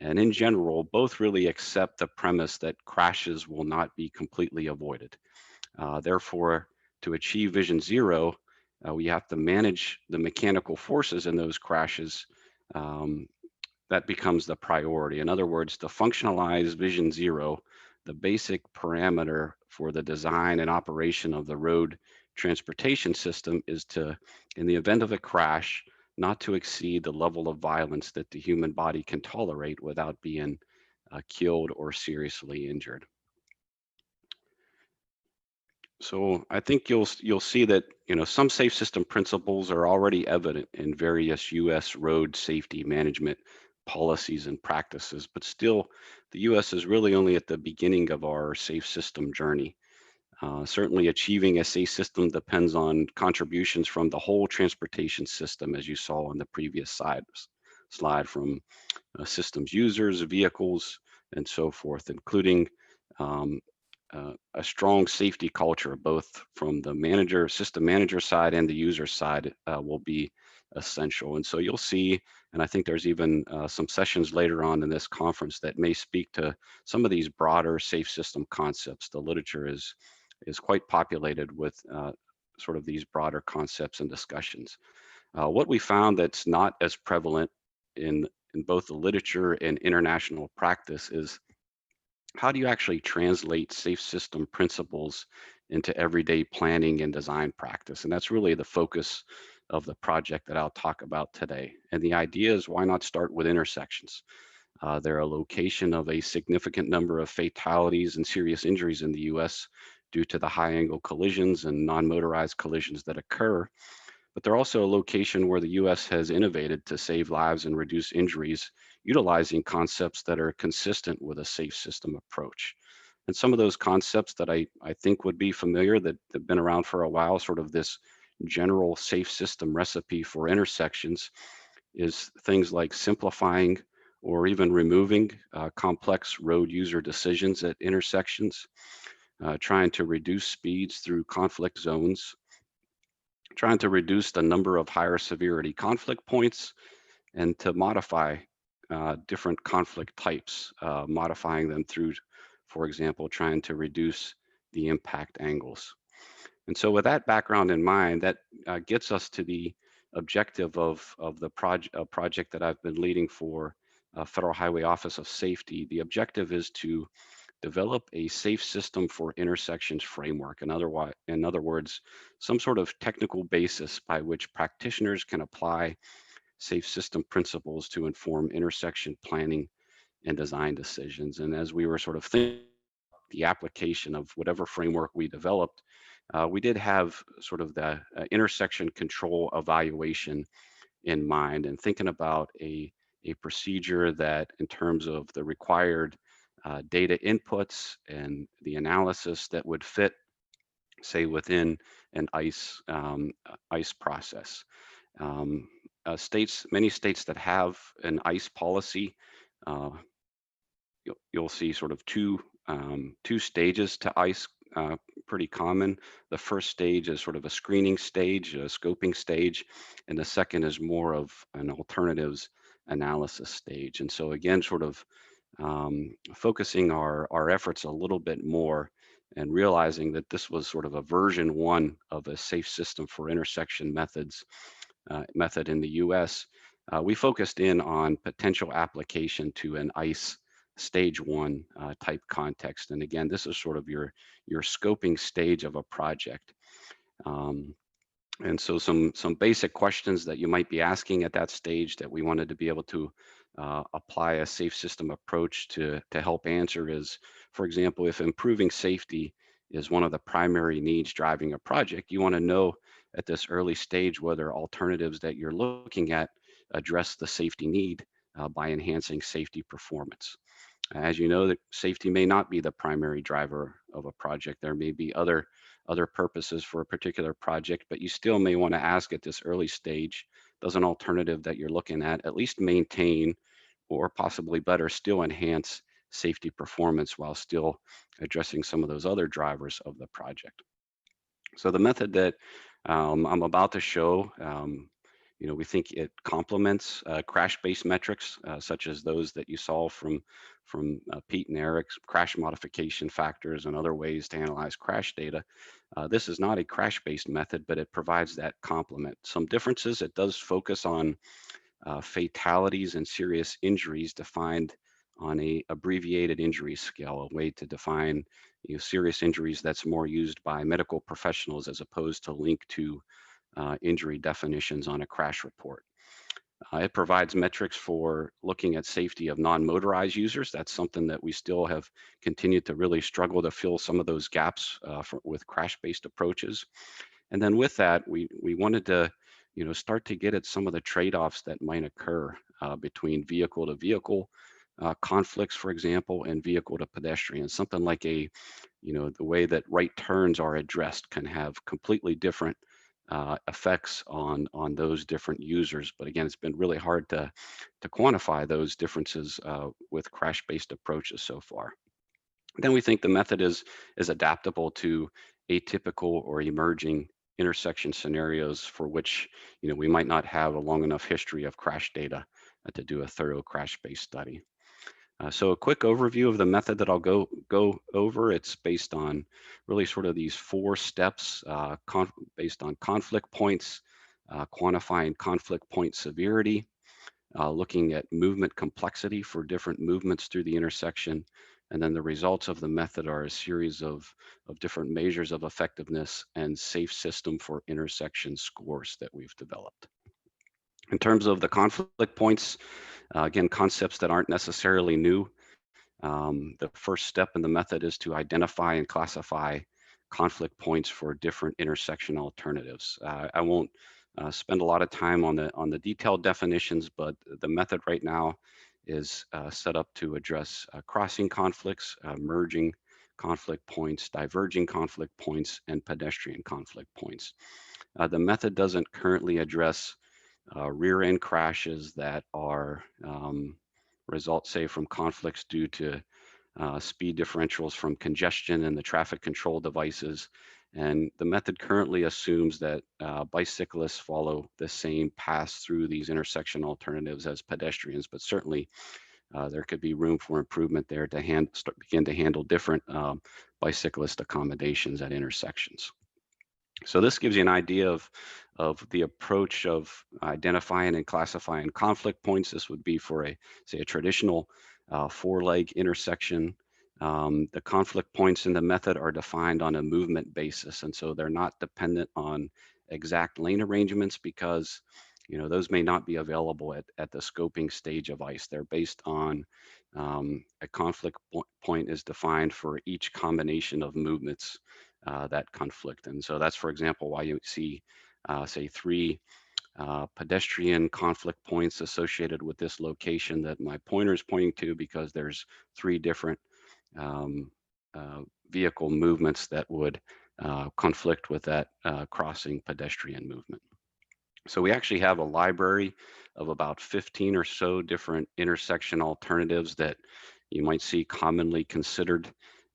And in general, both really accept the premise that crashes will not be completely avoided. Therefore, to achieve Vision Zero, we have to manage the mechanical forces in those crashes. That becomes the priority. In other words, to functionalize Vision Zero, the basic parameter for the design and operation of the road transportation system is to, in the event of a crash, not to exceed the level of violence that the human body can tolerate without being killed or seriously injured. So I think you'll see that some safe system principles are already evident in various U.S. road safety management policies and practices, but still the U.S. is really only at the beginning of our safe system journey. Certainly achieving a safe system depends on contributions from the whole transportation system, as you saw on the previous slide from systems users, vehicles, and so forth, including a strong safety culture, both from the system manager side and the user side, will be essential. And so you'll see, and I think there's even some sessions later on in this conference that may speak to some of these broader safe system concepts. The literature is quite populated with sort of these broader concepts and discussions. What we found that's not as prevalent in both the literature and international practice is how do you actually translate safe system principles into everyday planning and design practice? And that's really the focus of the project that I'll talk about today. And the idea is, why not start with intersections? They're a location of a significant number of fatalities and serious injuries in the US due to the high angle collisions and non-motorized collisions that occur. But they're also a location where the US has innovated to save lives and reduce injuries, utilizing concepts that are consistent with a safe system approach. And some of those concepts that I think would be familiar, that have been around for a while, sort of this general safe system recipe for intersections, is things like simplifying or even removing complex road user decisions at intersections, trying to reduce speeds through conflict zones, trying to reduce the number of higher severity conflict points, and to modify different conflict types, modifying them through, for example, trying to reduce the impact angles. And so with that background in mind, that gets us to the objective of the project that I've been leading for Federal Highway Office of Safety. The objective is to develop a safe system for intersections framework. In other words, some sort of technical basis by which practitioners can apply safe system principles to inform intersection planning and design decisions. And as we were sort of thinking the application of whatever framework we developed, we did have sort of the intersection control evaluation in mind, and thinking about a procedure that, in terms of the required data inputs and the analysis that would fit, say, within an ICE process. Many states that have an ICE policy, uh, you'll see sort of two stages to ICE, pretty common. The first stage is sort of a screening stage, a scoping stage, and the second is more of an alternatives analysis stage. And so again, sort of focusing our efforts a little bit more and realizing that this was sort of a version 1 of a safe system for intersection method in the US, we focused in on potential application to an ICE stage 1 type context. And again, this is sort of your scoping stage of a project. And so some basic questions that you might be asking at that stage that we wanted to be able to apply a safe system approach to help answer is, for example, if improving safety is one of the primary needs driving a project, you want to know at this early stage whether alternatives that you're looking at address the safety need by enhancing safety performance. As you know, that safety may not be the primary driver of a project. There may be other purposes for a particular project, but you still may want to ask at this early stage, does an alternative that you're looking at least maintain, or possibly better, still enhance safety performance while still addressing some of those other drivers of the project? So the method that I'm about to show, we think it complements crash-based metrics, such as those that you saw from Pete and Eric's crash modification factors and other ways to analyze crash data. This is not a crash-based method, but it provides that complement. Some differences: it does focus on fatalities and serious injuries defined on a abbreviated injury scale, a way to define serious injuries that's more used by medical professionals as opposed to link to injury definitions on a crash report. It provides metrics for looking at safety of non-motorized users. That's something that we still have continued to really struggle to fill some of those gaps with crash-based approaches. And then with that, we wanted to start to get at some of the trade-offs that might occur between vehicle to vehicle conflicts, for example, and vehicle to pedestrian. Something like the way that right turns are addressed can have completely different effects on those different users. But again, it's been really hard to quantify those differences with crash-based approaches so far. Then we think the method is adaptable to atypical or emerging intersection scenarios for which we might not have a long enough history of crash data to do a thorough crash-based study. So a quick overview of the method that I'll go over. It's based on really sort of these 4 steps based on conflict points, quantifying conflict point severity, looking at movement complexity for different movements through the intersection. And then the results of the method are a series of different measures of effectiveness and safe system for intersection scores that we've developed. In terms of the conflict points, again, concepts that aren't necessarily new. The first step in the method is to identify and classify conflict points for different intersection alternatives. I won't spend a lot of time on the detailed definitions, but the method right now is set up to address crossing conflicts, merging conflict points, diverging conflict points, and pedestrian conflict points. The method doesn't currently address rear end crashes that are result, say, from conflicts due to speed differentials from congestion in the traffic control devices. And the method currently assumes that bicyclists follow the same paths through these intersection alternatives as pedestrians, but certainly there could be room for improvement there to begin to handle different bicyclist accommodations at intersections. So this gives you an idea of the approach of identifying and classifying conflict points. This would be for say a traditional 4-leg intersection. The conflict points in the method are defined on a movement basis, and so they're not dependent on exact lane arrangements because those may not be available at the scoping stage of ICE. They're based on a conflict point is defined for each combination of movements that conflict. And so that's, for example, why you see, say, 3 pedestrian conflict points associated with this location that my pointer is pointing to, because there's 3 different vehicle movements that would conflict with that crossing pedestrian movement. So we actually have a library of about 15 or so different intersection alternatives that you might see commonly considered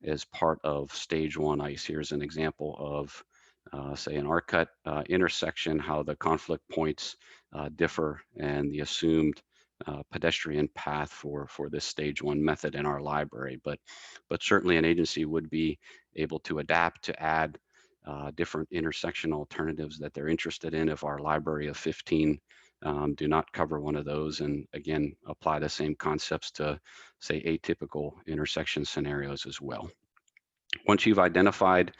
as part of stage 1 ICE. Here's an example of, say, an R-cut intersection, how the conflict points differ and the assumed pedestrian path for this stage 1 method in our library. But certainly an agency would be able to adapt to add different intersection alternatives that they're interested in if our library of 15 do not cover one of those, and again apply the same concepts to, say, atypical intersection scenarios as well. Once you've identified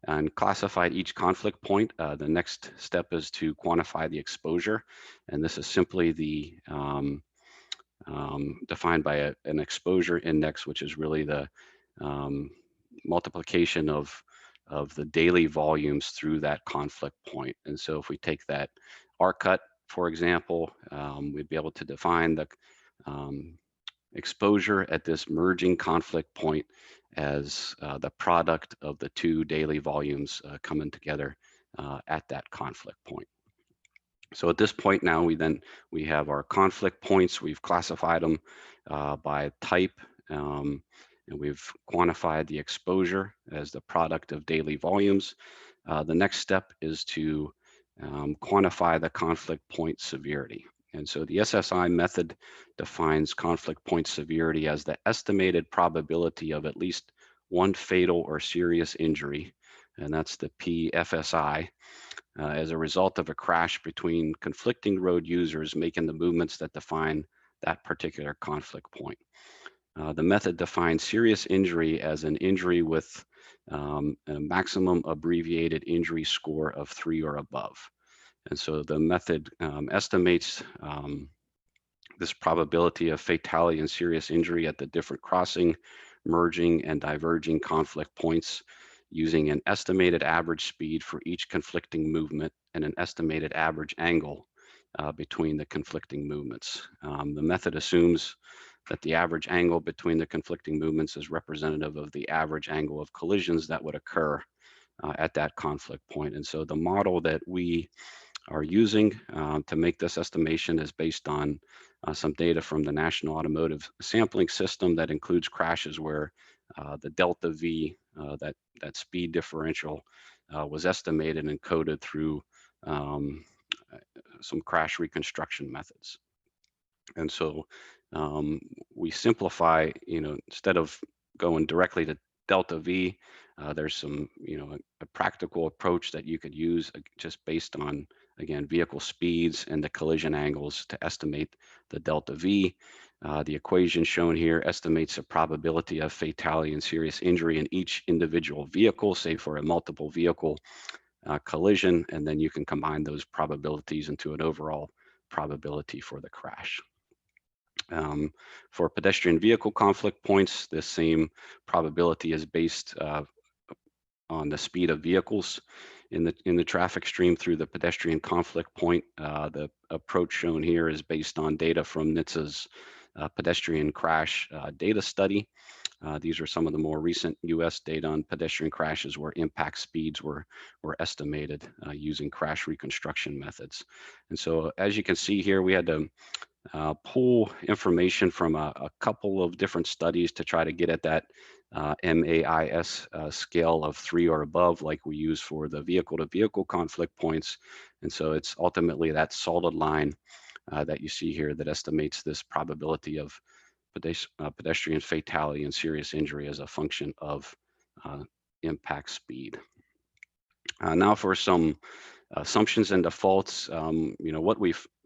and classified each conflict point, the next step is to quantify the exposure, and this is simply the defined by an exposure index, which is really the multiplication of the daily volumes through that conflict point. And so if we take that R-cut, for example, we'd be able to define the exposure at this merging conflict point as the product of the 2 daily volumes coming together at that conflict point. So at this point now, we have our conflict points. We've classified them by type, and we've quantified the exposure as the product of daily volumes. The next step is to quantify the conflict point severity. And so the SSI method defines conflict point severity as the estimated probability of at least 1 fatal or serious injury, and that's the PFSI, as a result of a crash between conflicting road users making the movements that define that particular conflict point. The method defines serious injury as an injury with a maximum abbreviated injury score of 3 or above. And so the method estimates this probability of fatality and serious injury at the different crossing, merging, and diverging conflict points using an estimated average speed for each conflicting movement and an estimated average angle between the conflicting movements. The method assumes that the average angle between the conflicting movements is representative of the average angle of collisions that would occur at that conflict point. And so the model that we are using to make this estimation is based on some data from the National Automotive Sampling System that includes crashes where the delta V, that speed differential, was estimated and coded through some crash reconstruction methods. And so we simplify, instead of going directly to delta V, there's some, a practical approach that you could use just based on, again, vehicle speeds and the collision angles to estimate the delta V. The equation shown here estimates the probability of fatality and serious injury in each individual vehicle, say for a multiple vehicle collision, and then you can combine those probabilities into an overall probability for the crash. For pedestrian vehicle conflict points, this same probability is based on the speed of vehicles in the traffic stream through the pedestrian conflict point. The approach shown here is based on data from NHTSA's pedestrian crash data study. These are some of the more recent US data on pedestrian crashes where impact speeds were estimated using crash reconstruction methods. And so as you can see here, we had to pull information from a couple of different studies to try to get at that MAIS scale of 3 or above, like we use for the vehicle-to-vehicle conflict points. And so it's ultimately that solid line that you see here that estimates this probability of pedestrian fatality and serious injury as a function of impact speed. Now for some assumptions and defaults.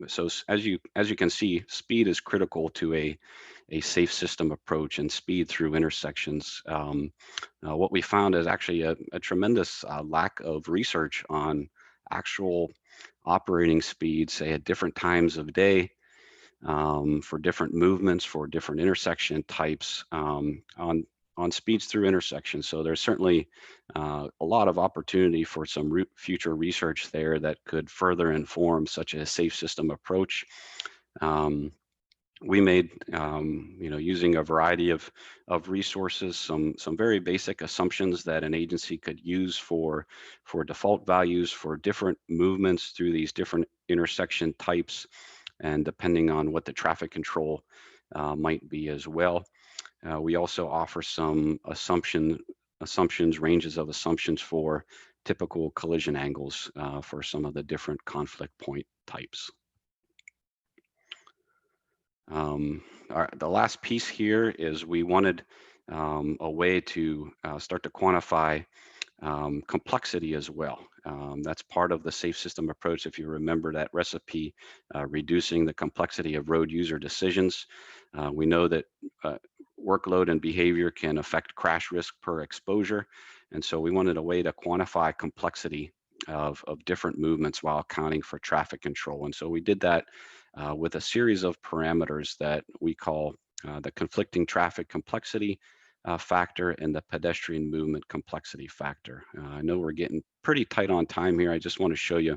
So as you can see, speed is critical to a safe system approach, and speed through intersections. What we found is actually a tremendous lack of research on actual operating speeds, say at different times of day, for different movements, for different intersection types, on speeds through intersections. So there's certainly a lot of opportunity for some future research there that could further inform such a safe system approach. We made, using a variety of resources, some very basic assumptions that an agency could use for default values for different movements through these different intersection types, and depending on what the traffic control might be as well. We also offer some ranges of assumptions for typical collision angles for some of the different conflict point types. The last piece here is we wanted a way to start to quantify complexity as well. That's part of the safe system approach. If you remember that recipe, reducing the complexity of road user decisions. We know that workload and behavior can affect crash risk per exposure. And so we wanted a way to quantify complexity of different movements while accounting for traffic control. And so we did that with a series of parameters that we call the conflicting traffic complexity factor and the pedestrian movement complexity factor. I know we're getting pretty tight on time here. I just want to show you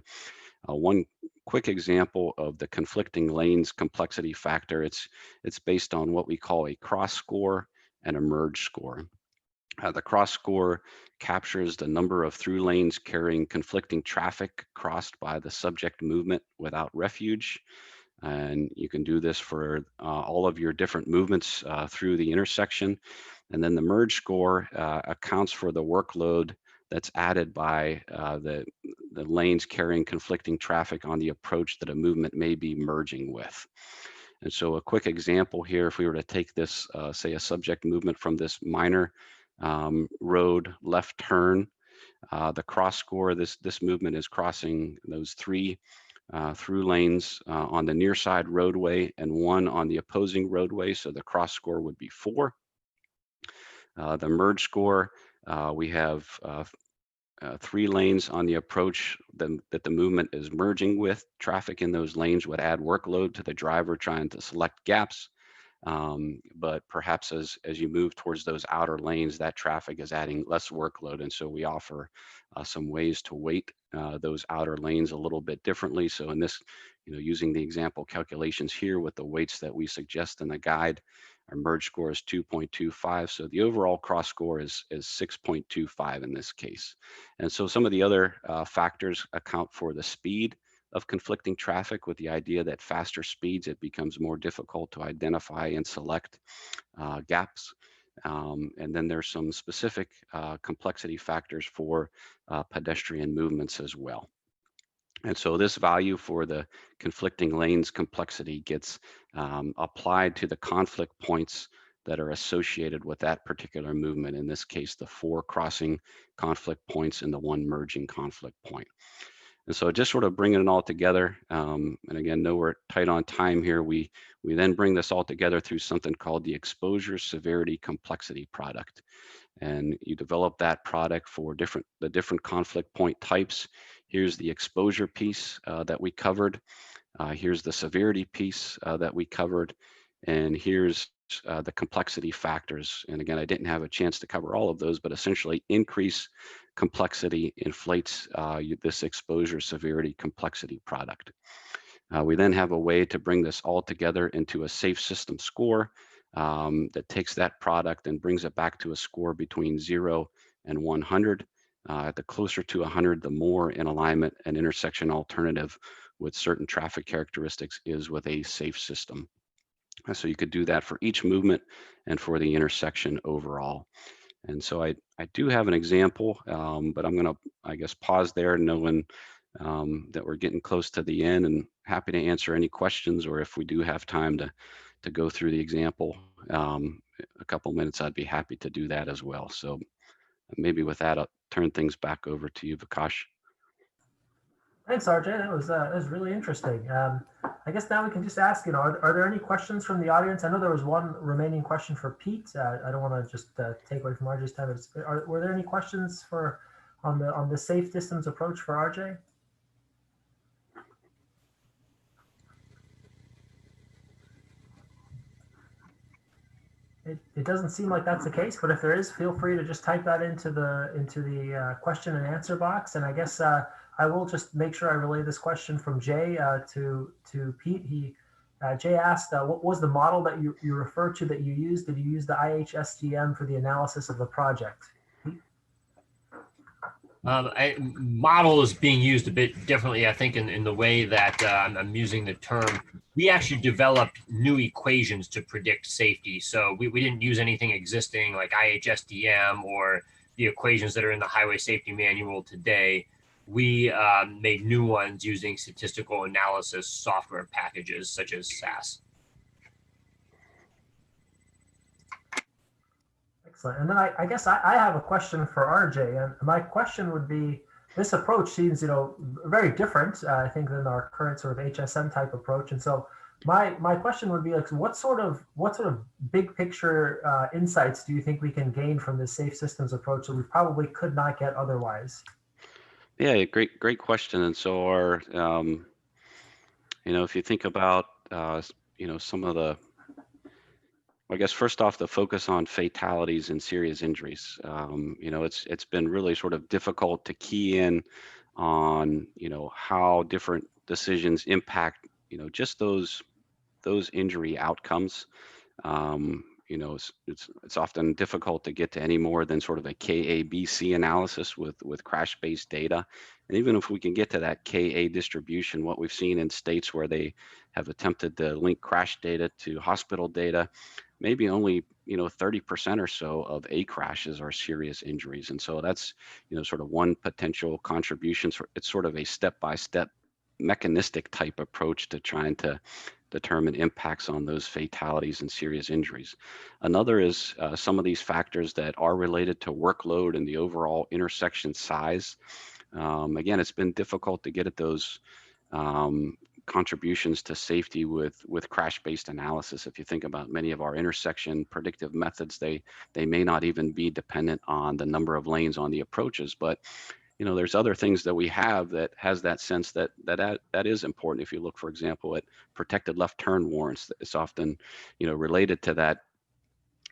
one quick example of the conflicting lanes complexity factor. It's based on what we call a cross score and a merge score. The cross score captures the number of through lanes carrying conflicting traffic crossed by the subject movement without refuge. And you can do this for all of your different movements through the intersection. And then the merge score accounts for the workload that's added by the lanes carrying conflicting traffic on the approach that a movement may be merging with. And so a quick example here, if we were to take this, say a subject movement from this minor road left turn, the cross score, this movement is crossing those 3 through lanes on the near side roadway and 1 on the opposing roadway. So the cross score would be 4. The merge score, we have 3 lanes on the approach that the movement is merging with. Traffic in those lanes would add workload to the driver trying to select gaps. But perhaps as you move towards those outer lanes, that traffic is adding less workload. And so we offer some ways to weight those outer lanes a little bit differently. So in this, using the example calculations here with the weights that we suggest in the guide, our merge score is 2.25. So the overall cross score is 6.25 in this case. And so some of the other factors account for the speed of conflicting traffic, with the idea that faster speeds, it becomes more difficult to identify and select gaps. And then there's some specific complexity factors for pedestrian movements as well. And so this value for the conflicting lanes complexity gets applied to the conflict points that are associated with that particular movement. In this case, the 4 crossing conflict points and the 1 merging conflict point. And so just sort of bringing it all together, and again, know we're tight on time here, we then bring this all together through something called the exposure severity complexity product. And you develop that product for the different conflict point types. Here's the exposure piece that we covered. Here's the severity piece that we covered. And here's the complexity factors. And again, I didn't have a chance to cover all of those, but essentially increase complexity inflates this exposure severity complexity product. We then have a way to bring this all together into a safe system score that takes that product and brings it back to a score between 0 and 100. The closer to 100, the more in alignment an intersection alternative with certain traffic characteristics is with a safe system. So you could do that for each movement and for the intersection overall. And so I do have an example, but I'm going to, I guess, pause there, knowing that we're getting close to the end, and happy to answer any questions, or if we do have time to go through the example, a couple minutes, I'd be happy to do that as well. So maybe with that, I'll turn things back over to you, Vikash. Thanks, RJ. That was really interesting. I guess now we can just ask, are there any questions from the audience? I know there was one remaining question for Pete. I don't want to just take away from RJ's time. Were there any questions on the safe distance approach for RJ? It doesn't seem like that's the case, but if there is, feel free to just type that into the question and answer box. And I guess I will just make sure I relay this question from Jay to Pete. Jay asked, what was the model that you referred to that you used? Did you use the IHSDM for the analysis of the project? Model is being used a bit differently, I think, in the way that I'm using the term. We actually developed new equations to predict safety. So we didn't use anything existing like IHSDM or the equations that are in the Highway Safety Manual today. We made new ones using statistical analysis software packages such as SAS. Excellent. And then I guess I have a question for RJ, and my question would be, this approach seems, very different, I think, than our current sort of HSM type approach. And so my question would be, like, what sort of big picture insights do you think we can gain from this safe systems approach that we probably could not get otherwise? Yeah, great question. And so our, if you think about, some of the, I guess first off, the focus on fatalities and serious injuries. It's been really sort of difficult to key in on, how different decisions impact, just those injury outcomes. It's often difficult to get to any more than sort of a KABC analysis with crash-based data. And even if we can get to that KA distribution, what we've seen in states where they have attempted to link crash data to hospital data, maybe only 30% or so of A crashes are serious injuries. And so that's sort of one potential contribution. It's sort of a step-by-step mechanistic type approach to trying to determine impacts on those fatalities and serious injuries. Another is some of these factors that are related to workload and the overall intersection size. Again, it's been difficult to get at those contributions to safety with crash-based analysis. If you think about many of our intersection predictive methods, they may not even be dependent on the number of lanes on the approaches, but there's other things that we have that has that sense that is important. If you look, for example, at protected left turn warrants, it's often related to that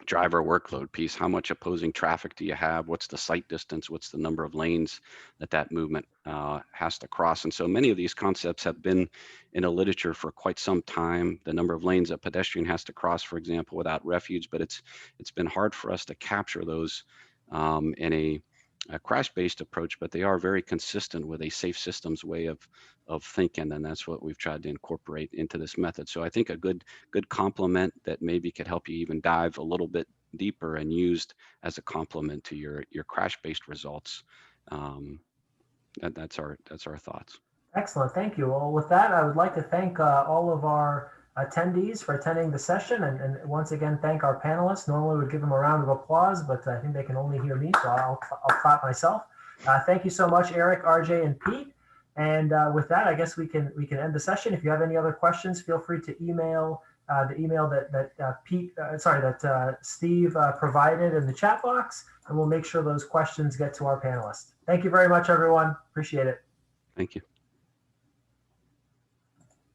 driver workload piece. How much opposing traffic do you have? What's the sight distance? What's the number of lanes that movement has to cross? And so many of these concepts have been in the literature for quite some time. The number of lanes a pedestrian has to cross, for example, without refuge, but it's been hard for us to capture those in a crash-based approach, but they are very consistent with a safe systems way of thinking, and that's what we've tried to incorporate into this method. So I think a good complement that maybe could help you even dive a little bit deeper and used as a complement to your crash-based results. That's our thoughts. Excellent. Thank you. Well, with that, I would like to thank all of our attendees for attending the session, and once again, thank our panelists. Normally we'd give them a round of applause, but I think they can only hear me, so I'll clap myself. Thank you so much, Eric, RJ, and Pete. And with that, I guess we can end the session. If you have any other questions, feel free to email the email that Steve provided in the chat box, and we'll make sure those questions get to our panelists. Thank you very much, everyone. Appreciate it. Thank you.